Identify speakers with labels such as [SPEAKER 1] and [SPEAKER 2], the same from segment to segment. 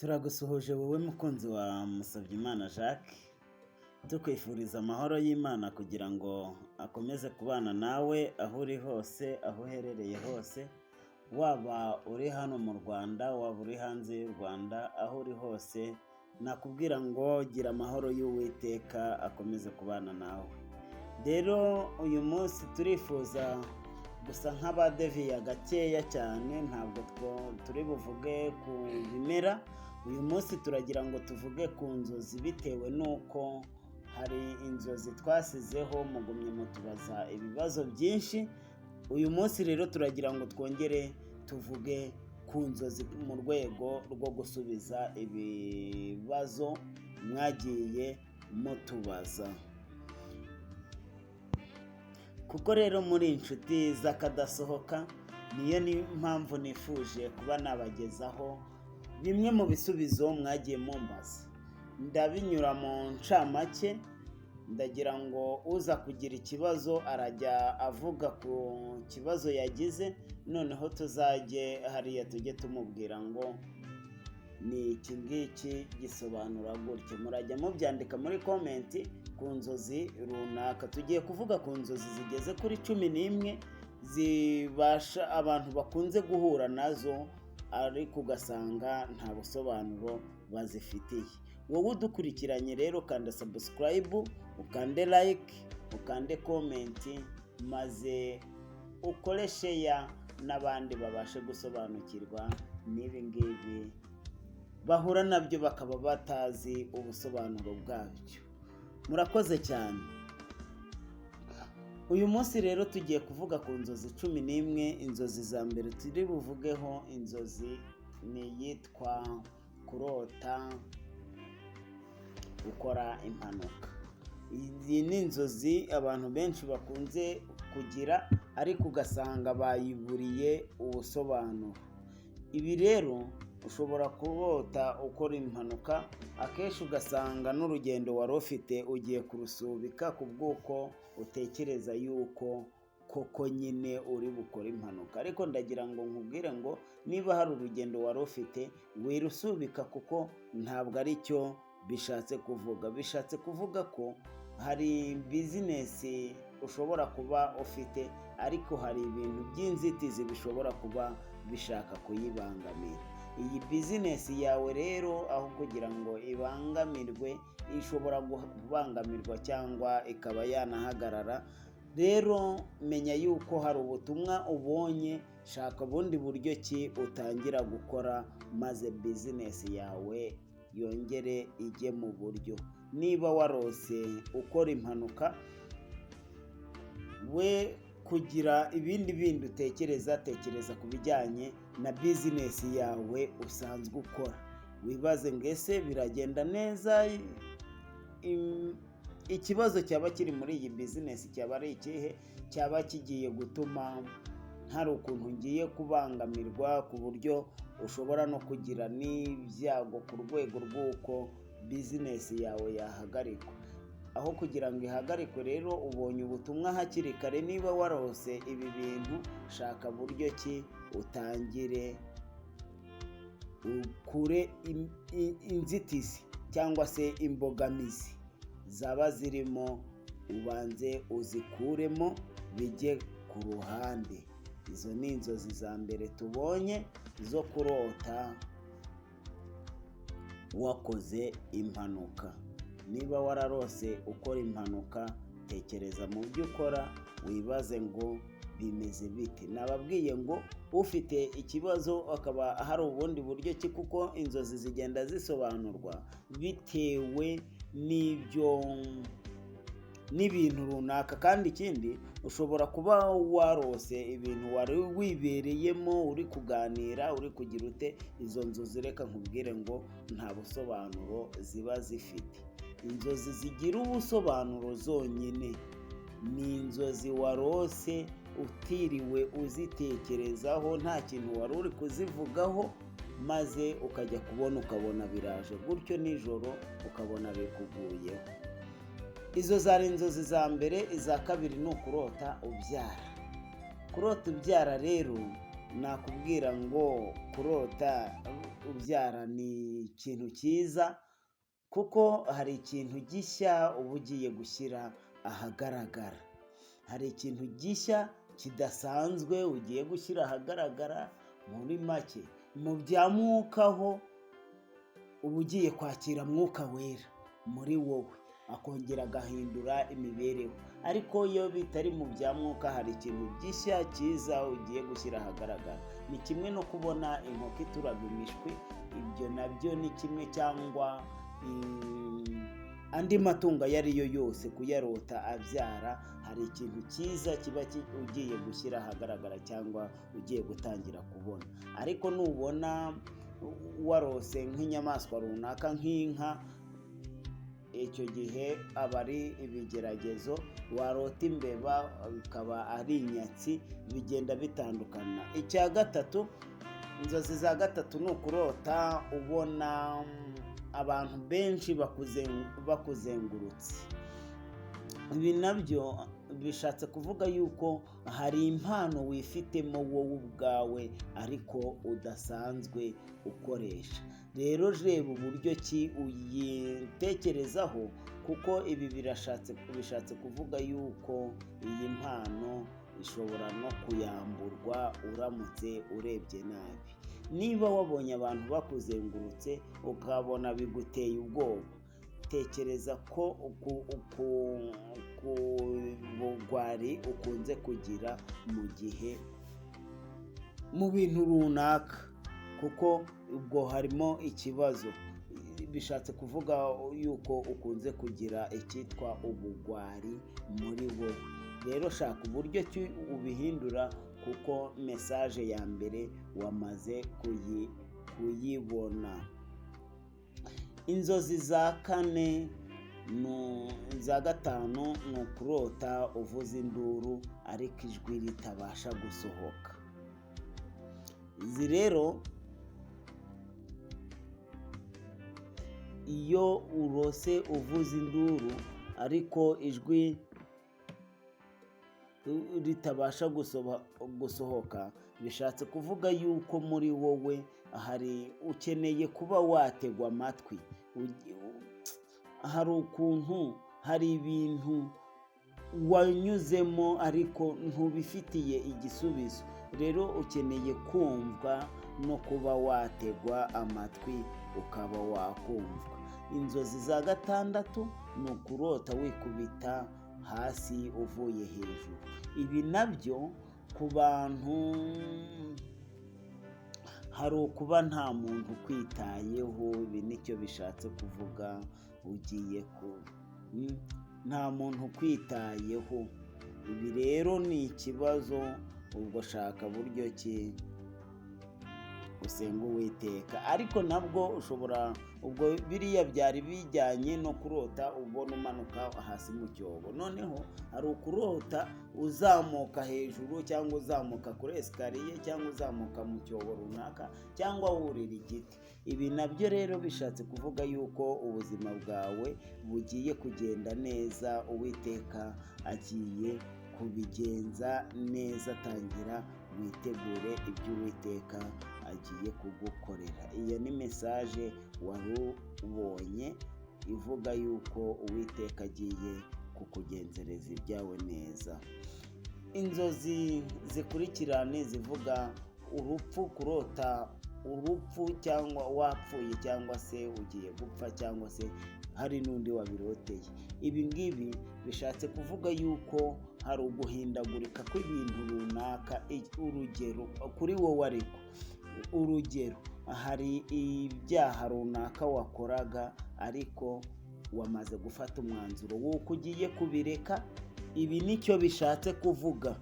[SPEAKER 1] Turagusuhuje wowe mukunzi wa Musabyimana Jacques, tukwifuriza amahoro y'Imana kugira ngo akomeze kubana nawe aho uri hose, aho uherereye hose, waba uri hano mu Rwanda, waba uri hanze y'u Rwanda, aho uri hose, nakubwira ngo gira amahoro y'Uwiteka akomeze kubana nawe. Rero uyu munsi turifuza gusa nk'abadeviya gakeya cyane, ntabwo turi buvuge ku bimera. Uyu munsi turagira ngo tuvuge ku nzozi, bitewe n'uko hari inzozi twasizeho mugumye mutubaza ibibazo byinshi. Uyu munsi rero turagira ngo twongere tuvuge ku nzozi mu rwego rwo gusubiza ibibazo mwagiye mutubaza. Kuko rero muri inshuti z'akadasohoka, niyo mpamvu nifuje kuba nabagezaho bimwe mu bisubizo mwagiye mumbaza. Ndabinyura mu ncamake, ndagira ngo uza kugira ikibazo arajya avuga ku kibazo yagize, noneho tuzajye hariya tujye tumubwira ngo ni iki ngiki gisobanura gutya. Murajya mubyandika muri komenti ku nzozi runaka. Tugiye kuvuga ku nzozi zigeze kuri 11 zibasha abantu bakunze guhura nazo, ariko ugasanga nta busobanuro bazifitiye. Wowe udukurikiranye rero, kanda subscribe, ukande like, ukande comment, maze ukore share n'abandi babashe gusobanukirwa n'ibi ngibi bahura nabyo bakaba batazi ubusobanuro bwabyo. Murakoze cyane. Uyu munsi rero tugiye kuvuga ku nzozi 11. Inzozi za mbere turi buvugeho, inzozi ni iyitwa kurota gukora impanuka. Iyi ni inzozi abantu benshi bakunze kugira, ariko ugasanga bayiburiye ubusobanuro. Ibi rero ushobora kurota ukora impanuka, akenshi ugasanga n'urugendo wari ufite ugiye kurusubika ku bw'uko utekereza yuko koko nyine uri bukora impanuka. Ariko ndagira ngo nkubwire ngo niba hari urugendo wari ufite, wirusubika, kuko ntabwo ari cyo bishatse kuvuga. Bishatse kuvuga ko hari bizinesi ushobora kuba ufite, ariko hari ibintu by'inzitizi bishobora kuba bishaka kuyibangamira. Iyi bizinesi yawe rero, aho kugira ngo ibangamirwe, ishobora kubangamirwa cyangwa ikaba yanahagarara. Rero menya yuko hari ubutumwa ubonye, shaka ubundi buryo ki utangira gukora, maze bizinesi yawe yongere ijye mu buryo. Niba warose ukora impanuka, we kugira ibindi utekereza ku bijyanye na bizinesi yawe usanzwe ukora. Wibaze ngo ese biragenda neza? Ikibazo cyaba kiri muri iyi bizinesi cyaba ari ikihe? Cyaba kigiye gutuma hari ukuntu ngiye kubangamirwa, ku buryo ushobora no kugira n'ibyago ku rwego rw'uko bizinesi yawe yahagarikwa. Aho kugira ngo ihagarikwe rero, ubonye ubutumwa hakiri kare. Niba warose ibi bintu, shaka buryo ki utangire ukure inzitizi cyangwa se imbogamizi zaba zirimo, ubanze uzikuremo bijye ku ruhande. Izo ni inzozi za mbere tubonye zo kurota wakoze impanuka. Niba wararose ukora impanuka, tekereza mu byo ukora, wibaze ngo bimeze bite. Nababwiye ngo ufite ikibazo akaba hari ubundi buryo ki, kuko inzozi zigenda zisobanurwa bitewe n'ibintu runaka. Kandi ikindi, ushobora kuba warose ibintu wari wibereyemo, uri kuganira, uri kugira ute. Izo nzozi reka nkubwire ngo nta busobanuro ziba zifite. Inzozi zigira ubusobanuro zonyine ni inzozi warose utiriwe uzitekerezaho, nta kintu wari uri kuzivugaho, maze ukajya kubona ukabona biraje gutyo nijoro, ukabona bikuguyeho. Izo zari inzozi za mbere. Iza kabiri ni ukurota ubyara. Kurota ubyara rero nakubwira ngo kurota ubyara ni ikintu cyiza, kuko hari ikintu gishya uba ugiye gushyira ahagaragara. Hari ikintu gishya kidasanzwe ugiye gushyira ahagaragara. Muri make, mu bya mwuka ho uba ugiye kwakira Mwuka Wera muri wowe, akongera agahindura imibereho. Ariko iyo bitari mu bya mwuka, hari ikintu gishya cyiza ugiye gushyira ahagaragara. Ni kimwe no kubona inkoko ituraga imishwi, ibyo nabyo ni kimwe, cyangwa andi matungo ayo ari yo yose kuyarota abyara. Hari ikintu cyiza kiba ugiye gushyira ahagaragara cyangwa ugiye gutangira kubona. Ariko nubona warose nk'inyamaswa runaka nk'inka, icyo gihe aba ari ibigeragezo. Warota imbeba bikaba ari inyatsi, bigenda bitandukana. Icya gatatu, inzozi za gatatu ni ukurota ubona abantu benshi bakuzengurutse. Ibi nabyo bishatse kuvuga yuko hari impano wifitemo wowe ubwawe ariko udasanzwe ukoresha. Rero reba uburyo ki uyitekerezaho, kuko ibi bishatse kuvuga yuko iyi mpano ishobora no kuyamburwa uramutse urebye nabi. Niba wabonye abantu bakuzengurutse ukabona biguteye ubwoba, tekereza ko ubugwari ukunze kugira mu bintu runaka, kuko ubwo harimo ikibazo. Bishatse kuvuga yuko ukunze kugira icyitwa ubugwari muri wowe. Rero shaka uburyo ki ubihindura, kuko mesaje ya mbere wamaze kuyibona. Inzozi za kane za gatanu ni ukurota uvuza induru ariko ijwi ritabasha gusohoka. Izi rero, iyo urose uvuza induru ariko ijwi ritabasha gusohoka, bishatse kuvuga yuko muri wowe ukeneye kuba wategwa amatwi. Hari ukuntu hari ibintu wanyuzemo ariko ntubifitiye igisubizo. Rero ukeneye kumva no kuba wategwa amatwi ukaba wakumvwa. Inzozi za gatandatu ni ukurota wikubita hasi uvuye hejuru. Ibi nabyo ku bantu hari ukuba nta muntu ukwitayeho. Ibi nicyo bishatse kuvuga. Nta muntu ukwitayeho. Ibi rero ni ikibazo. Ubwo shaka buryo ki usenga Uwiteka. Ariko nabwo ushobora, ubwo biriya byari bijyanye no kurota ubona umanuka hasi mu cyobo. Noneho hari ukurota uzamuka hejuru, cyangwa uzamuka kuri esikariye, cyangwa uzamuka mu cyobo runaka, cyangwa wurira igiti. Ibi nabyo rero bishatse kuvuga yuko ubuzima bwawe bugiye kugenda neza. Uwiteka agiye kubigenza neza. Tangira witegure ibyo Uwiteka agiye kugukorera. Iyo ni mesaje wari ubonye ivuga yuko Uwiteka agiye kukugenzereza ibyawe neza. Inzozi zikurikirane zivuga urupfu, kurota urupfu cyangwa wapfuye, cyangwa se ugiye gupfa, cyangwa se hari n'undi wabiroteye. Ibi ngibi bishatse kuvuga yuko hari uguhindagurika kw'ibintu runaka. Urugero kuri wowe, ariko urugero, hari ibyaha runaka wakoraga ariko wamaze gufata umwanzuro w'uko ugiye kubireka. Ibi nicyo bishatse kuvuga.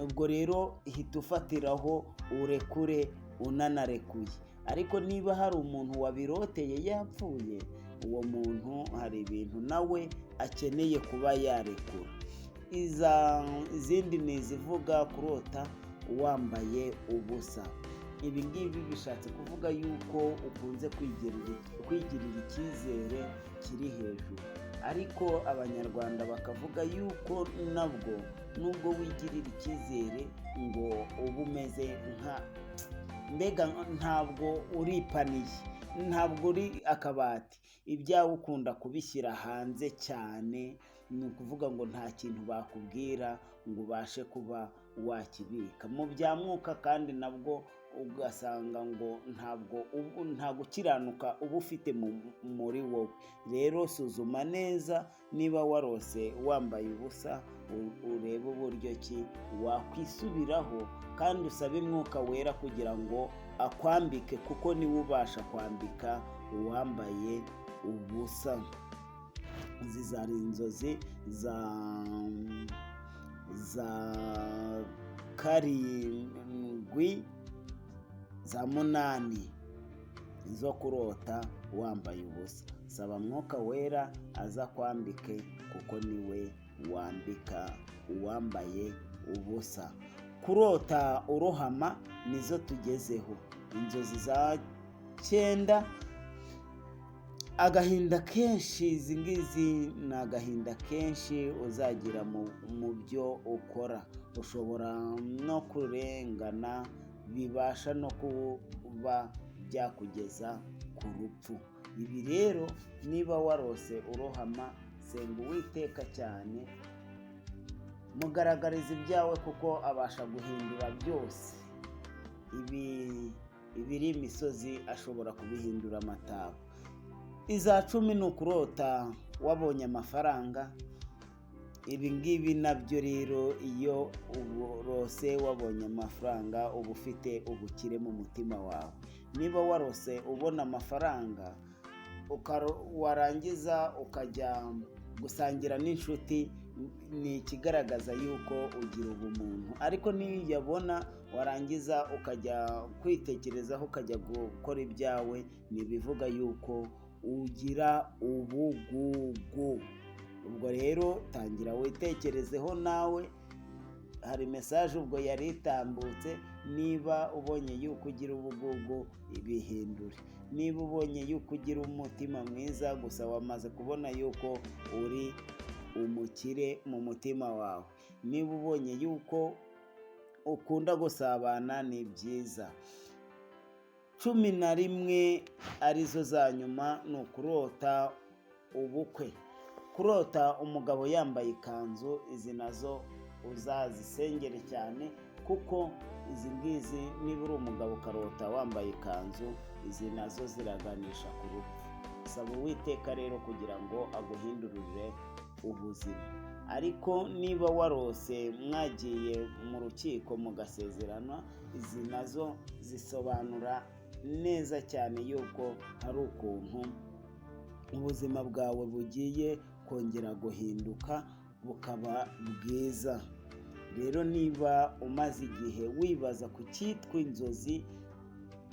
[SPEAKER 1] Ubwo rero hita ufatiraho urekure unanarekuye. Ariko niba hari umuntu wabiroteye yapfuye, uwo muntu hari ibintu nawe akeneye kuba yarekura. Izindi ni izivuga kurota wambaye ubusa. Ibi ngibi bishatse kuvuga yuko ukunze kwigirira icyizere kiri hejuru. Ariko Abanyarwanda bakavuga yuko nabwo nubwo wigirira icyizere ngo uba umeze mbega ntabwo uri ipaniye, ntabwo uri akabati, ibyawe ukunda kubishyira hanze cyane, ni ukuvuga ngo nta kintu bakubwira ngo ubashe kuba wakibika mu bya mwuka, kandi nabwo ugasanga ngo nta gukiranuka uba ufite muri wowe. Rero suzuma neza niba warose wambaye ubusa, urebe uburyo ki wakwisubiraho kandi usabe Mwuka Wera kugira ngo akwambike, kuko niwe ubasha kwambika uwambaye ubusa. Izi zari inzozi za karindwi, za munani zo kurota wambaye ubusa. Saba Mwuka Wera aza kwambike, kuko niwe wambika uwambaye ubusa. Kurota urohama nizo tugezeho. Inzozi za 9, agahinda kenshi. Izi ngizi ni agahinda kenshi uzagira mu byo ukora. Ushobora no kurengana, bibasha no kuba byakugeza ku rupfu. Ibi rero niba warose urohama, senga Uwiteka cyane, mugaragariza ibyawe, kuko abasha guhindura byose. Ibiri imisozi ashobora kubihindura amataba. Iza 10 ni ukurota wabonye amafaranga. Ibi ngibi nabyo rero, iyo urose wabonye amafaranga uba ufite ubukire mu mutima wawe. Niba warose ubona amafaranga warangiza ukajya gusangira n'inshuti, ni ikigaragaza yuko ugira ubumuntu. Ariko niyo uyabona warangiza ukajya kwitekerezaho, ukajya gukora ibyawe, ntibivuga yuko ugira ubugugu. Ubwo rero tangira witekerezeho nawe. Hari mesaje ubwo yari itambutse, niba ubonye yuko ugira ubugugu ibihindure. Niba ubonye yuko ugira umutima mwiza, gusa wamaze kubona yuko uri umukire mu mutima wawe. Niba ubonye yuko ukunda gusabana, ni byiza. 11 arizo za nyuma ni ukurota ubukwe. Kurota umugabo yambaye ikanzu, izi nazo uzazisengere cyane, kuko izi ngizi niba uri umugabo ukarota wambaye ikanzu, izi nazo ziraganisha ku rupfu. Saba Uwiteka rero kugira ngo aguhindurire ubuzima. Ariko niba warose mwagiye mu rukiko mugasezerana, izi nazo zisobanura neza cyane yuko hari ukuntu ubuzima bwawe bugiye kongera guhinduka bukaba bwiza. Rero niba umaze igihe wibaza ku cyitwa inzozi,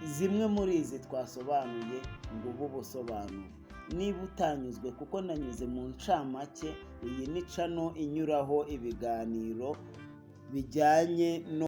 [SPEAKER 1] zimwe muri izi twasobanuye ngo ubu busobanuro. Niba utanyuzwe, kuko nanyuze mu ncamake, iyi ni channel inyuraho ibiganiro bijyanye no